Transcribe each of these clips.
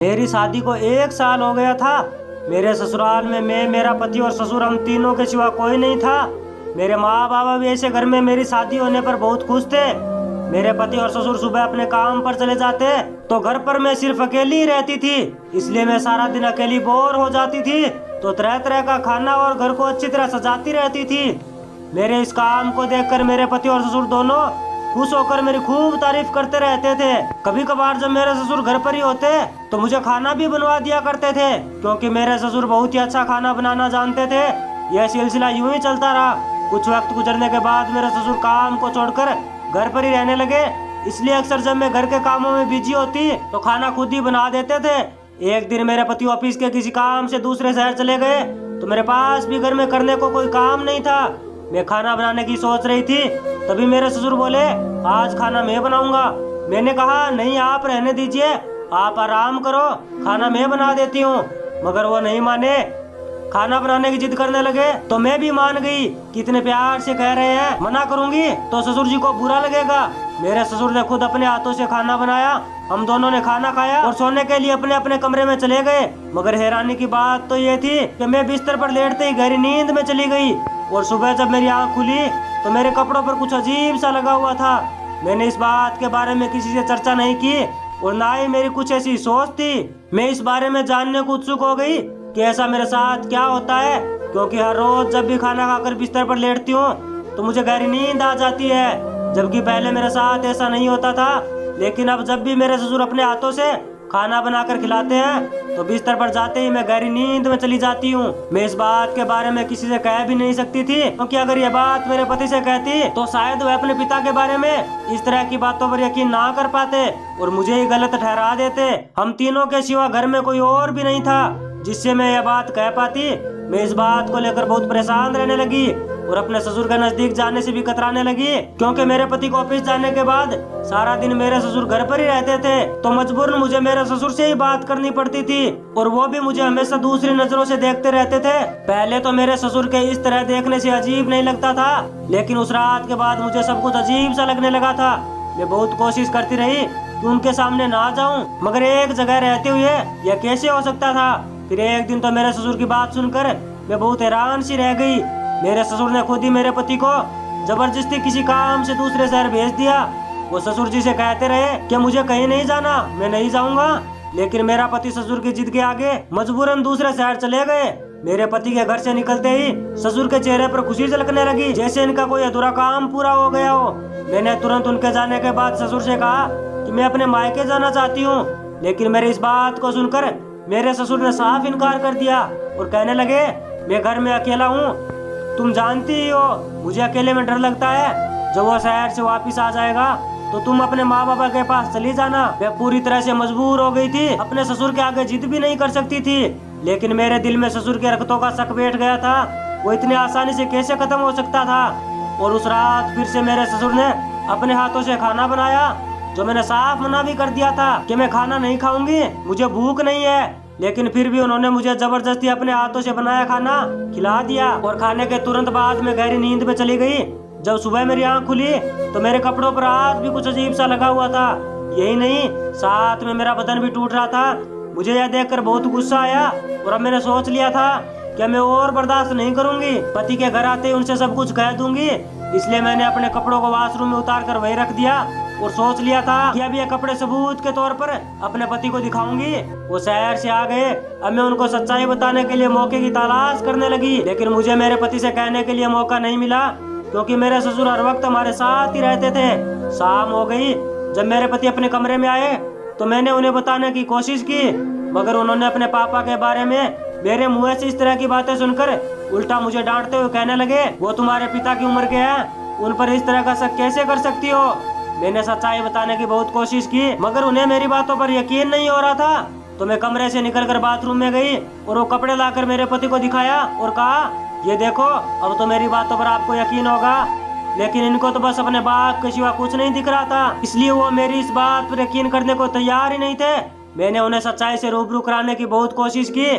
मेरी शादी को 1 साल हो गया था। मेरे ससुराल में मैं, मेरा पति और ससुर, हम तीनों के सिवा कोई नहीं था। मेरे माँ बाबा भी ऐसे घर में मेरी शादी होने पर बहुत खुश थे। मेरे पति और ससुर सुबह अपने काम पर चले जाते तो घर पर मैं सिर्फ अकेली ही रहती थी, इसलिए मैं सारा दिन अकेली बोर हो जाती थी। तो तरह तरह का खाना और घर को अच्छी तरह सजाती रहती थी। मेरे इस काम को देखकर मेरे पति और ससुर दोनों खुश होकर मेरी खूब तारीफ करते रहते थे। कभी कभार जब मेरे ससुर घर पर ही होते तो मुझे खाना भी बनवा दिया करते थे, क्योंकि मेरे ससुर बहुत ही अच्छा खाना बनाना जानते थे। यह सिलसिला यूं ही चलता रहा। कुछ वक्त गुजरने के बाद मेरे ससुर काम को छोड़कर घर पर ही रहने लगे, इसलिए अक्सर जब मैं घर के कामों में बिजी होती तो खाना खुद ही बना देते थे। एक दिन मेरे पति ऑफिस के किसी काम से दूसरे शहर चले गए तो मेरे पास भी घर में करने को कोई काम नहीं था। मैं खाना बनाने की सोच रही थी, तभी मेरे ससुर बोले, आज खाना मैं बनाऊंगा। मैंने कहा, नहीं, आप रहने दीजिए, आप आराम करो, खाना मैं बना देती हूँ। मगर वो नहीं माने, खाना बनाने की जिद करने लगे तो मैं भी मान गई। कितने प्यार से कह रहे हैं, मना करूंगी तो ससुर जी को बुरा लगेगा। मेरे ससुर ने खुद अपने हाथों से खाना बनाया। हम दोनों ने खाना खाया और सोने के लिए अपने अपने कमरे में चले गए। मगर हैरानी की बात तो ये थी कि मैं बिस्तर पर लेटते ही गहरी नींद में चली गई और सुबह जब मेरी आंख खुली तो मेरे कपड़ों पर कुछ अजीब सा लगा हुआ था। मैंने इस बात के बारे में किसी से चर्चा नहीं की और ना ही मेरी कुछ ऐसी सोच थी। मैं इस बारे में जानने को उत्सुक हो गई कि ऐसा मेरे साथ क्या होता है, क्योंकि हर रोज जब भी खाना खाकर बिस्तर पर लेटती हूँ तो मुझे गहरी नींद आ जाती है, जबकि पहले मेरे साथ ऐसा नहीं होता था। लेकिन अब जब भी मेरे ससुर अपने हाथों से खाना बनाकर खिलाते हैं तो बिस्तर पर जाते ही मैं गहरी नींद में चली जाती हूँ। मैं इस बात के बारे में किसी से कह भी नहीं सकती थी, क्योंकि अगर ये बात मेरे पति से कहती तो शायद वह अपने पिता के बारे में इस तरह की बातों पर यकीन ना कर पाते और मुझे ही गलत ठहरा देते। हम तीनों के सिवा घर में कोई और भी नहीं था जिससे मैं यह बात कह पाती। मैं इस बात को लेकर बहुत परेशान रहने लगी और अपने ससुर के नजदीक जाने से भी कतराने लगी, क्योंकि मेरे पति को ऑफिस जाने के बाद सारा दिन मेरे ससुर घर पर ही रहते थे, तो मजबूरन मुझे मेरे ससुर से ही बात करनी पड़ती थी और वो भी मुझे हमेशा दूसरी नजरों से देखते रहते थे। पहले तो मेरे ससुर के इस तरह देखने से अजीब नहीं लगता था, लेकिन उस रात के बाद मुझे सब कुछ अजीब सा लगने लगा था। मैं बहुत कोशिश करती रही कि उनके सामने ना जाऊं, मगर एक जगह रहते हुए यह कैसे हो सकता था। फिर एक दिन तो मेरे ससुर की बात सुनकर मैं बहुत हैरान सी रह गई। मेरे ससुर ने खुद ही मेरे पति को जबरदस्ती किसी काम से दूसरे शहर भेज दिया। वो ससुर जी से कहते रहे कि मुझे कहीं नहीं जाना, मैं नहीं जाऊंगा, लेकिन मेरा पति ससुर की जिद के आगे मजबूरन दूसरे शहर चले गए। मेरे पति के घर से निकलते ही ससुर के चेहरे पर खुशी झलकने लगी, जैसे इनका कोई अधूरा काम पूरा हो गया हो। मैंने तुरंत उनके जाने के बाद ससुर से कहा कि मैं अपने मायके जाना चाहती हूँ, लेकिन मेरी इस बात को सुनकर मेरे ससुर ने साफ इनकार कर दिया और कहने लगे, मैं घर में अकेला हूँ, तुम जानती ही हो मुझे अकेले में डर लगता है। जब वो शहर से वापस आ जाएगा तो तुम अपने माँ बाबा के पास चली जाना। मैं पूरी तरह से मजबूर हो गई थी, अपने ससुर के आगे जिद भी नहीं कर सकती थी, लेकिन मेरे दिल में ससुर के रक्तों का शक बैठ गया था। वो इतनी आसानी से कैसे खत्म हो सकता था। और उस रात फिर से मेरे ससुर ने अपने हाथों से खाना बनाया, जो मैंने साफ मना भी कर दिया था कि मैं खाना नहीं खाऊंगी, मुझे भूख नहीं है, लेकिन फिर भी उन्होंने मुझे जबरदस्ती अपने हाथों से बनाया खाना खिला दिया और खाने के तुरंत बाद मैं गहरी नींद में चली गई। जब सुबह मेरी आंख खुली तो मेरे कपड़ों पर आज भी कुछ अजीब सा लगा हुआ था। यही नहीं, साथ में मेरा बदन भी टूट रहा था। मुझे यह देखकर बहुत गुस्सा आया और अब मैंने सोच लिया था कि मैं और बर्दाश्त नहीं करूंगी। पति के घर आते ही उनसे सब कुछ कह दूंगी, इसलिए मैंने अपने कपड़ों को वॉशरूम में उतार कर वहीं रख दिया और सोच लिया था कि अब ये कपड़े सबूत के तौर पर अपने पति को दिखाऊंगी। वो शहर से आ गए। अब मैं उनको सच्चाई बताने के लिए मौके की तलाश करने लगी, लेकिन मुझे मेरे पति से कहने के लिए मौका नहीं मिला, क्योंकि मेरे ससुर हर वक्त हमारे साथ ही रहते थे। शाम हो गई। जब मेरे पति अपने कमरे में आए तो मैंने उन्हें बताने की कोशिश की, मगर उन्होंने अपने पापा के बारे में मेरे मुँह से इस तरह की बातें सुनकर उल्टा मुझे डांटते हुए कहने लगे, वो तुम्हारे पिता की उम्र के हैं, उन पर इस तरह का शक कैसे कर सकती हो। मैंने सच्चाई बताने की बहुत कोशिश की, मगर उन्हें मेरी बातों पर यकीन नहीं हो रहा था। तो मैं कमरे से निकलकर बाथरूम में गई और वो कपड़े लाकर मेरे पति को दिखाया और कहा, ये देखो, अब तो मेरी बातों पर आपको यकीन होगा। लेकिन इनको तो बस अपने बाप के सिवा कुछ नहीं दिख रहा था, इसलिए वो मेरी इस बात पर यकीन करने को तैयार ही नहीं थे। मैंने उन्हें सच्चाई से रूबरू कराने की बहुत कोशिश की,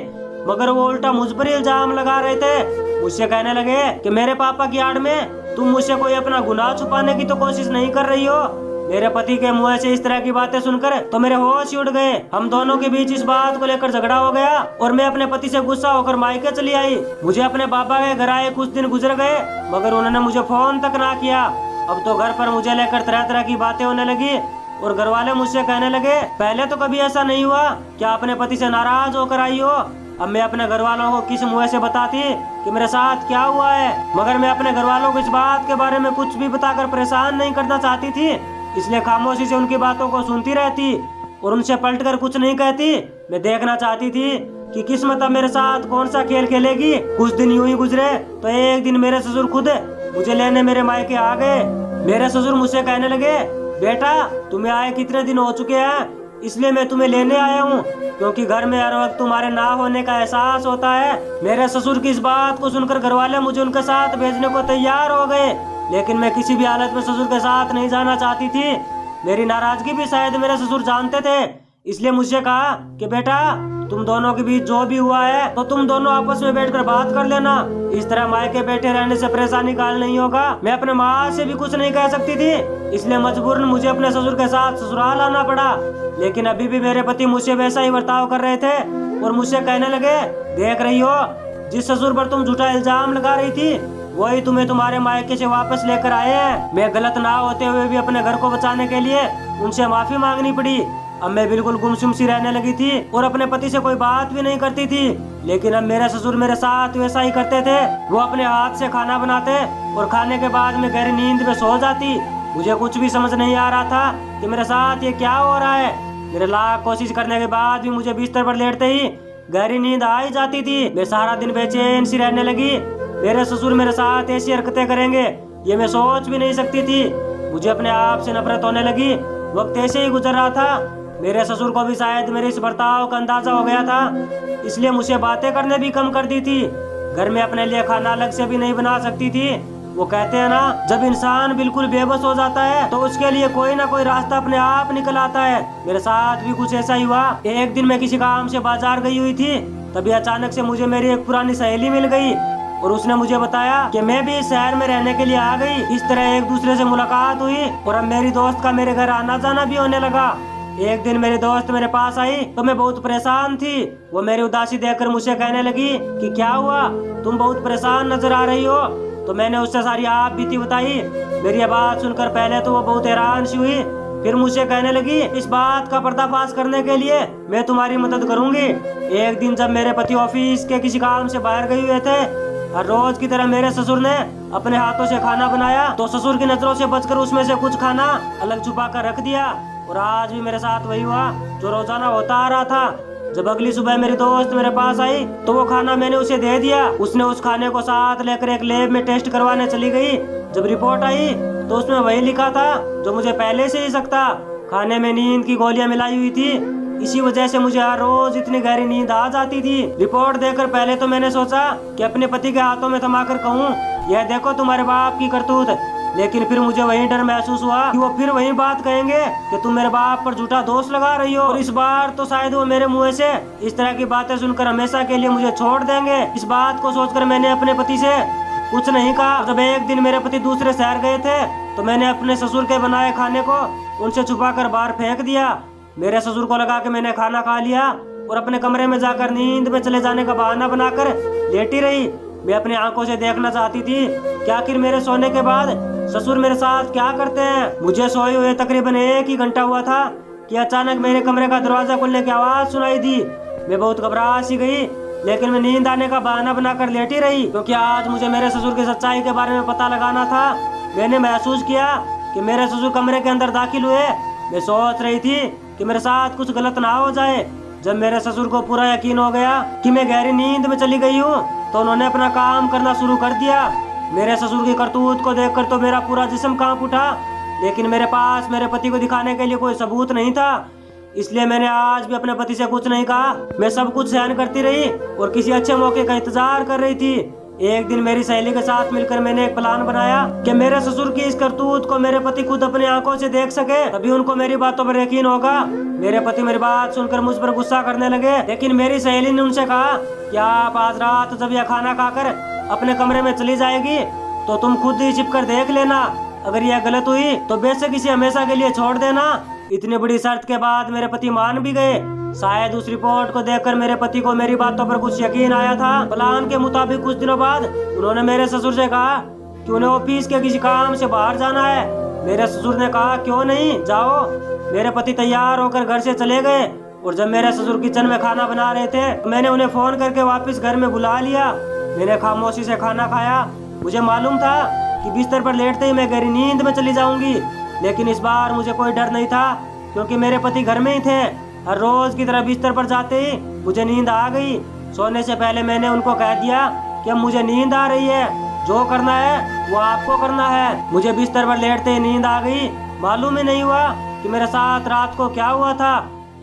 मगर वो उल्टा मुझ पर इल्जाम लगा रहे थे। मुझसे कहने लगे कि मेरे पापा की आड़ में तुम मुझसे कोई अपना गुनाह छुपाने की तो कोशिश नहीं कर रही हो, मेरे पति के मुंह से इस तरह की बातें सुनकर तो मेरे होश ही उड़ गए। हम दोनों के बीच इस बात को लेकर झगड़ा हो गया और मैं अपने पति से गुस्सा होकर मायके चली आई। मुझे अपने पापा के घर आए कुछ दिन गुजर गए, मगर उन्होंने मुझे फोन तक ना किया। अब तो घर पर मुझे लेकर तरह तरह की बातें होने लगी और घर वाले मुझसे कहने लगे, पहले तो कभी ऐसा नहीं हुआ, क्या अपने पति से नाराज होकर आई हो? अब मैं अपने घर वालों को किस मुंह से बताती कि मेरे साथ क्या हुआ है, मगर मैं अपने घर वालों को इस बात के बारे में कुछ भी बताकर परेशान नहीं करना चाहती थी, इसलिए खामोशी से उनकी बातों को सुनती रहती और उनसे पलटकर कुछ नहीं कहती। मैं देखना चाहती थी कि किस्मत अब मेरे साथ कौन सा खेल खेलेगी। कुछ दिन यूं ही गुजरे तो एक दिन मेरे ससुर खुद मुझे लेने मेरे मायके आ गए। मेरे ससुर मुझसे कहने लगे, बेटा तुम्हें आए कितने दिन हो चुके हैं, इसलिए मैं तुम्हें लेने आया हूँ, क्योंकि घर में हर वक्त तुम्हारे ना होने का एहसास होता है। मेरे ससुर की इस बात को सुनकर घर वाले मुझे उनके साथ भेजने को तैयार हो गए, लेकिन मैं किसी भी हालत में ससुर के साथ नहीं जाना चाहती थी। मेरी नाराजगी भी शायद मेरे ससुर जानते थे, इसलिए मुझसे कहा कि बेटा तुम दोनों के बीच जो भी हुआ है तो तुम दोनों आपस में बैठकर बात कर लेना, इस तरह मायके बैठे रहने से परेशानी का हल नहीं होगा। मैं अपने माँ से भी कुछ नहीं कह सकती थी, इसलिए मजबूरन मुझे अपने ससुर के साथ ससुराल आना पड़ा। लेकिन अभी भी मेरे पति मुझसे वैसा ही बर्ताव कर रहे थे और मुझसे कहने लगे, देख रही हो जिस ससुर पर तुम झूठा इल्जाम लगा रही थी वही तुम्हें तुम्हारे मायके से वापस लेकर आए हैं। मैं गलत ना होते हुए भी अपने घर को बचाने के लिए उनसे माफी मांगनी पड़ी। अब मैं बिल्कुल गुमसुम सी रहने लगी थी और अपने पति से कोई बात भी नहीं करती थी, लेकिन अब मेरे ससुर मेरे साथ वैसा ही करते थे। वो अपने हाथ से खाना बनाते और खाने के बाद मैं गहरी नींद में सो जाती। मुझे कुछ भी समझ नहीं आ रहा था कि मेरे साथ ये क्या हो रहा है। मेरे लाख कोशिश करने के बाद भी मुझे बिस्तर पर लेटते ही गहरी नींद आ ही जाती थी। मैं सारा दिन बेचैन सी रहने लगी। मेरे ससुर मेरे साथ ऐसी हरकतें करेंगे ये मैं सोच भी नहीं सकती थी। मुझे अपने आप से नफरत होने लगी। वक्त ऐसे ही गुजर रहा था। मेरे ससुर को भी शायद मेरे इस बर्ताव का अंदाजा हो गया था, इसलिए मुझसे बातें करने भी कम कर दी थी। घर में अपने लिए खाना अलग से भी नहीं बना सकती थी। वो कहते हैं ना, जब इंसान बिल्कुल बेबस हो जाता है तो उसके लिए कोई ना कोई रास्ता अपने आप निकल आता है। मेरे साथ भी कुछ ऐसा ही हुआ। एक दिन मैं किसी काम से बाजार गई हुई थी, तभी अचानक से मुझे मेरी एक पुरानी सहेली मिल गई और उसने मुझे बताया कि मैं भी इस शहर में रहने के लिए आ गई। इस तरह एक दूसरे से मुलाकात हुई और अब मेरी दोस्त का मेरे घर आना जाना भी होने लगा। एक दिन मेरी दोस्त मेरे पास आई तो मैं बहुत परेशान थी। वो मेरी उदासी देखकर मुझसे कहने लगी कि क्या हुआ, तुम बहुत परेशान नजर आ रही हो। तो मैंने उससे सारी आप बीती बताई। मेरी ये बात सुनकर पहले तो वो बहुत हैरान सी हुई, फिर मुझसे कहने लगी, इस बात का पर्दाफाश करने के लिए मैं तुम्हारी मदद करूंगी। एक दिन जब मेरे पति ऑफिस के किसी काम से बाहर गए हुए थे, हर रोज की तरह मेरे ससुर ने अपने हाथों से खाना बनाया, तो ससुर की नजरों से बचकर उसमें से कुछ खाना अलग छुपा कर रख दिया। और आज भी मेरे साथ वही हुआ जो रोजाना होता आ रहा था। जब अगली सुबह मेरी दोस्त मेरे पास आई तो वो खाना मैंने उसे दे दिया। उसने उस खाने को साथ लेकर एक लैब में टेस्ट करवाने चली गई। जब रिपोर्ट आई तो उसमें वही लिखा था जो मुझे पहले से ही शक था। खाने में नींद की गोलियां मिलाई हुई थी, इसी वजह से मुझे हर रोज इतनी गहरी नींद आ जाती थी। रिपोर्ट देखकर पहले तो मैंने सोचा कि अपने पति के हाथों में थमाकर कहूँ, यह देखो तुम्हारे बाप की करतूत, लेकिन फिर मुझे वही डर महसूस हुआ कि वो फिर वही बात कहेंगे कि तुम मेरे बाप पर झूठा दोष लगा रही हो। और इस बार तो शायद वो मेरे मुंह से इस तरह की बातें सुनकर हमेशा के लिए मुझे छोड़ देंगे। इस बात को सोचकर मैंने अपने पति से कुछ नहीं कहा। जब एक दिन मेरे पति दूसरे शहर गए थे तो मैंने अपने ससुर के बनाए खाने को उनसे छुपा कर बाहर फेंक दिया। मेरे ससुर को लगा कि मैंने खाना खा लिया और अपने कमरे में जाकर नींद में चले जाने का बहाना बनाकर लेटी रही। मैं अपनी आंखों से देखना चाहती थी कि आखिर मेरे सोने के बाद ससुर मेरे साथ क्या करते हैं। मुझे सोए हुए तकरीबन 1 ही घंटा हुआ था कि अचानक मेरे कमरे का दरवाजा खुलने की आवाज सुनाई दी। मैं बहुत घबरा सी गई, लेकिन मैं नींद आने का बहाना बनाकर लेटी रही, क्योंकि आज मुझे मेरे ससुर की सच्चाई के बारे में पता लगाना था। मैंने महसूस किया कि मेरे ससुर कमरे के अंदर दाखिल हुए। मैं सोच रही थी कि मेरे साथ कुछ गलत ना हो जाए। जब मेरे ससुर को पूरा यकीन हो गया कि मैं गहरी नींद में चली गई हूँ तो उन्होंने अपना काम करना शुरू कर दिया। मेरे ससुर की करतूत को देखकर तो मेरा पूरा जिस्म कांप उठा, लेकिन मेरे पास मेरे पति को दिखाने के लिए कोई सबूत नहीं था, इसलिए मैंने आज भी अपने पति से कुछ नहीं कहा। मैं सब कुछ सहन करती रही और किसी अच्छे मौके का इंतजार कर रही थी। एक दिन मेरी सहेली के साथ मिलकर मैंने एक प्लान बनाया कि मेरे ससुर की इस करतूत को मेरे पति खुद अपनी आंखों से देख सके, तभी उनको मेरी बातों पर यकीन होगा। मेरे पति मेरी बात सुनकर मुझ पर गुस्सा करने लगे, लेकिन मेरी सहेली ने उनसे कहा कि आप आज रात जब यह खाना खाकर अपने कमरे में चली जाएगी तो तुम खुद ही छिपकर देख लेना। अगर यह गलत हुई तो बेशक इसे हमेशा के लिए छोड़ देना। इतनी बड़ी शर्त के बाद मेरे पति मान भी गए। शायद उस रिपोर्ट को देखकर मेरे पति को मेरी बातों पर कुछ यकीन आया था। प्लान के मुताबिक कुछ दिनों बाद उन्होंने मेरे ससुर से कहा कि उन्हें ऑफिस के किसी काम से बाहर जाना है। मेरे ससुर ने कहा क्यों नहीं, जाओ। मेरे पति तैयार होकर घर से चले गए और जब मेरे ससुर किचन में खाना बना रहे थे तो मैंने उन्हें फोन करके वापस घर में बुला लिया। मैंने खामोशी से खाना खाया। मुझे मालूम था कि बिस्तर पर लेटते ही मैं गहरी नींद में चली जाऊंगी, लेकिन इस बार मुझे कोई डर नहीं था क्योंकि मेरे पति घर में ही थे। हर रोज की तरह बिस्तर पर जाते ही मुझे नींद आ गई। सोने से पहले मैंने उनको कह दिया कि अब मुझे नींद आ रही है, जो करना है वो आपको करना है। मुझे बिस्तर पर लेटते ही नींद आ गई। मालूम ही नहीं हुआ कि मेरे साथ रात को क्या हुआ था,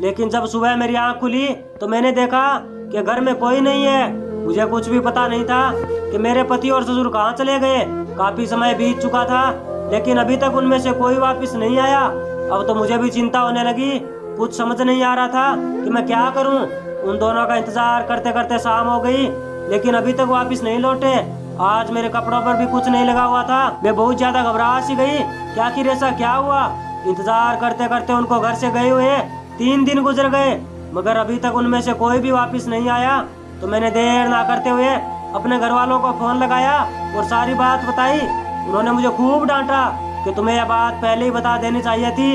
लेकिन जब सुबह मेरी आंख खुली तो मैंने देखा कि घर में कोई नहीं है। मुझे कुछ भी पता नहीं था कि मेरे पति और ससुर कहाँ चले गए। काफी समय बीत चुका था लेकिन अभी तक उनमें से कोई वापस नहीं आया। अब तो मुझे भी चिंता होने लगी। कुछ समझ नहीं आ रहा था कि मैं क्या करूं। उन दोनों का इंतजार करते करते शाम हो गई लेकिन अभी तक वापस नहीं लौटे। आज मेरे कपड़ों पर भी कुछ नहीं लगा हुआ था। मैं बहुत ज्यादा घबरा सी गई कि आखिर ऐसा क्या हुआ। इंतजार करते करते उनको घर से गए हुए 3 दिन गुजर गए मगर अभी तक उनमें से कोई भी वापस नहीं आया। तो मैंने देर ना करते हुए अपने घर वालों को फोन लगाया और सारी बात बताई। उन्होंने मुझे खूब डांटा कि तुम्हें यह बात पहले ही बता देनी चाहिए थी।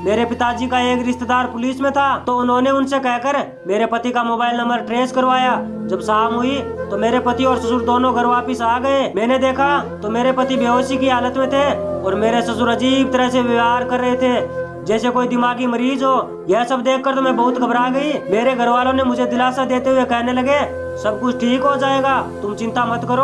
मेरे पिताजी का एक रिश्तेदार पुलिस में था तो उन्होंने उनसे कहकर मेरे पति का मोबाइल नंबर ट्रेस करवाया। जब शाम हुई तो मेरे पति और ससुर दोनों घर वापस आ गए। मैंने देखा तो मेरे पति बेहोशी की हालत में थे और मेरे ससुर अजीब तरह से व्यवहार कर रहे थे जैसे कोई दिमागी मरीज हो। यह सब देखकर तो मैं बहुत घबरा गई। मेरे घर वालों ने मुझे दिलासा देते हुए कहने लगे सब कुछ ठीक हो जाएगा, तुम चिंता मत करो,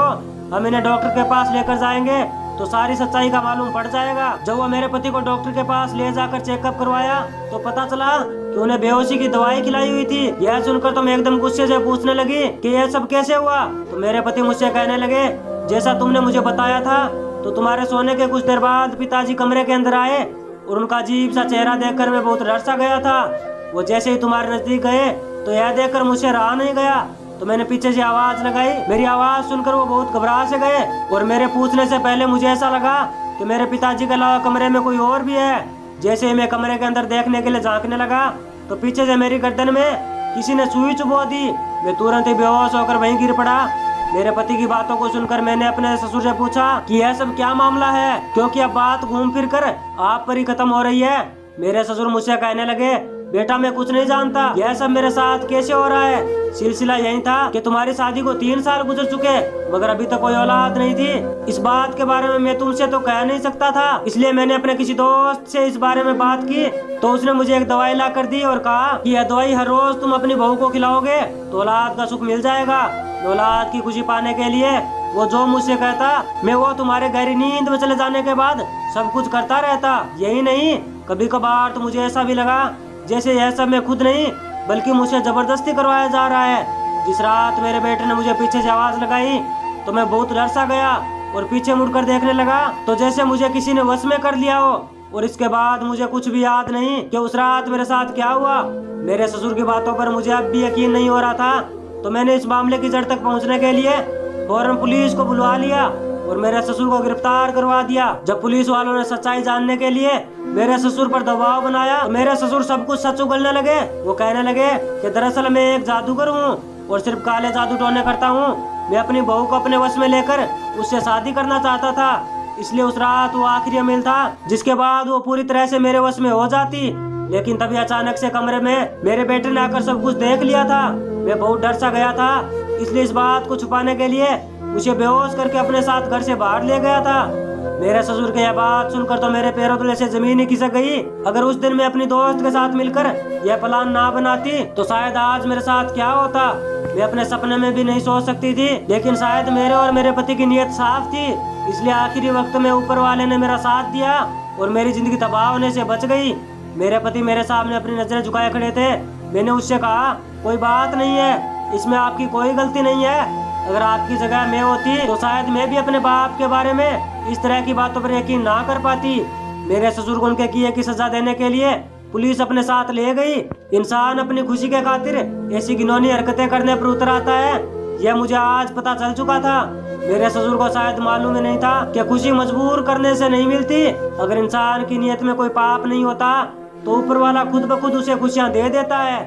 हम इन्हें डॉक्टर के पास लेकर जाएंगे तो सारी सच्चाई का मालूम पड़ जाएगा। जब वो मेरे पति को डॉक्टर के पास ले जाकर चेकअप करवाया तो पता चला कि उन्हें बेहोशी की दवाई खिलाई हुई थी। यह सुनकर तो मैं एकदम गुस्से से पूछने लगी कि यह सब कैसे हुआ। तो मेरे पति मुझसे कहने लगे जैसा तुमने मुझे बताया था। तो तुम्हारे सोने के कुछ देर बाद पिताजी कमरे के अंदर आए और उनका अजीब सा चेहरा देखकर मैं बहुत डर सा गया था। वो जैसे ही तुम्हारे नजदीक गए तो यह देखकर मुझसे रहा नहीं गया तो मैंने पीछे से आवाज लगाई। मेरी आवाज सुनकर वो बहुत घबरा से गए और मेरे पूछने से पहले मुझे ऐसा लगा कि मेरे पिताजी के अलावा कमरे में कोई और भी है। जैसे ही मैं कमरे के अंदर देखने के लिए झांकने लगा तो पीछे से मेरी गर्दन में किसी ने सुई चुभो दी। मैं तुरंत ही बेहोश होकर वहीं गिर पड़ा। मेरे पति की बातों को सुनकर मैंने अपने ससुर से पूछा कि यह सब क्या मामला है, क्योंकि अब बात घूम फिर कर आप पर ही खत्म हो रही है। मेरे ससुर मुझसे कहने लगे बेटा मैं कुछ नहीं जानता, यह सब मेरे साथ कैसे हो रहा है। सिलसिला यही था कि तुम्हारी शादी को 3 साल गुजर चुके मगर अभी तक कोई औलाद नहीं थी। इस बात के बारे में मैं तुमसे तो कह नहीं सकता था, इसलिए मैंने अपने किसी दोस्त से इस बारे में बात की तो उसने मुझे एक दवाई ला कर दी और कहा कि यह दवाई हर रोज तुम अपनी बहू को खिलाओगे तो औलाद का सुख मिल जाएगा। औलाद की खुशी पाने के लिए वो जो मुझसे कहता मैं वो तुम्हारे गहरी नींद में चले जाने के बाद सब कुछ करता रहता। यही नहीं, कभी कभार तो मुझे ऐसा भी लगा जैसे यह सब मैं खुद नहीं बल्कि मुझसे जबरदस्ती करवाया जा रहा है। जिस रात मेरे बेटे ने मुझे पीछे से आवाज लगाई तो मैं बहुत डर सा गया और पीछे मुड़कर देखने लगा तो जैसे मुझे किसी ने वश में कर लिया हो। और इसके बाद मुझे कुछ भी याद नहीं कि उस रात मेरे साथ क्या हुआ। मेरे ससुर की बातों पर मुझे अब भी यकीन नहीं हो रहा था तो मैंने इस मामले की जड़ तक पहुंचने के लिए फौरन पुलिस को बुलवा लिया और मेरे ससुर को गिरफ्तार करवा दिया। जब पुलिस वालों ने सच्चाई जानने के लिए मेरे ससुर पर दबाव बनाया तो मेरे ससुर सब कुछ सच उगलने लगे। वो कहने लगे कि दरअसल मैं एक जादूगर हूँ और सिर्फ काले जादू टोने करता हूँ। मैं अपनी बहू को अपने वश में लेकर उससे शादी करना चाहता था, इसलिए उस रात वो आखिरी अमील था जिसके बाद वो पूरी तरह से मेरे वश में हो जाती। लेकिन तभी अचानक से कमरे में मेरे बेटे ने आकर सब कुछ देख लिया था। मैं बहुत डर सा गया था, इसलिए इस बात को छुपाने के लिए उसे बेहोश करके अपने साथ घर से बाहर ले गया था। मेरे ससुर की यह बात सुनकर तो मेरे पैरों तले से जमीन ही खिसक गई। अगर उस दिन मैं अपनी दोस्त के साथ मिलकर यह प्लान ना बनाती तो शायद आज मेरे साथ क्या होता मैं अपने सपने में भी नहीं सोच सकती थी। लेकिन शायद मेरे और मेरे पति की नीयत साफ थी, इसलिए आखिरी वक्त में ऊपर वाले ने मेरा साथ दिया और मेरी जिंदगी तबाह होने से बच गई। मेरे पति मेरे सामने अपनी नजरें झुकाए खड़े थे। मैंने उससे कहा कोई बात नहीं है, इसमें आपकी कोई गलती नहीं है। अगर आपकी जगह मैं होती तो शायद मैं भी अपने बाप के बारे में इस तरह की बातों पर यकीन ना कर पाती। मेरे ससुर को उनके किए की सजा देने के लिए पुलिस अपने साथ ले गई। इंसान अपनी खुशी के खातिर ऐसी घिनौनी हरकतें करने पर उतर आता है, यह मुझे आज पता चल चुका था। मेरे ससुर को शायद मालूम ही नहीं था कि खुशी मजबूर करने से नहीं मिलती। अगर इंसान की नीयत में कोई पाप नहीं होता तो ऊपर वाला खुद ब खुद उसे खुशियाँ दे देता है।